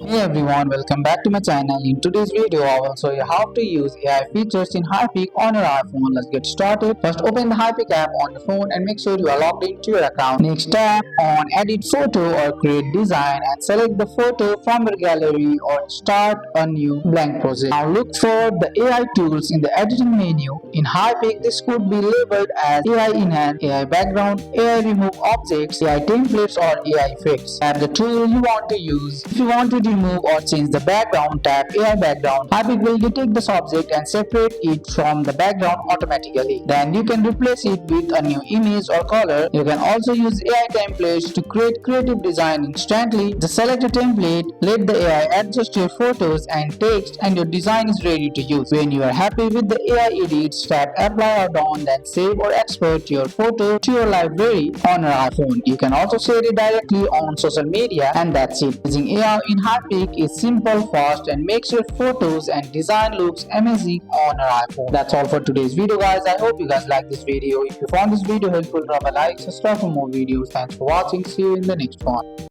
Hey everyone, welcome back to my channel. In today's video, I will show you how to use AI features in Hypic on your iPhone. Let's get started. First, open the Hypic app on the phone and make sure you are logged into your account. Next, tap on Edit Photo or Create Design and select the photo from your gallery or start a new blank project. Now look for the AI tools in the editing menu. In Hypic, this could be labeled as AI Enhance, AI Background, AI Remove Objects, AI Templates or AI Effects. Tap the tool you want to use. If you want to remove or change the background, tap AI Background. Hypic will detect the object and separate it from the background automatically. Then you can replace it with a new image or color. You can also use AI templates to create creative design instantly. Just select a template, let the AI adjust your photos and text, and your design is ready to use. When you are happy with the AI edits, tap Apply or Done, then save or export your photo to your library on your iPhone. You can also share it directly on social media, and that's it. Using AI in Hypic is simple, fast, and makes your photos and design looks amazing on your iPhone. That's all for today's video, guys. I hope you guys like this video. If you found this video helpful, drop a like, subscribe for more videos. Thanks for watching. See you in the next one.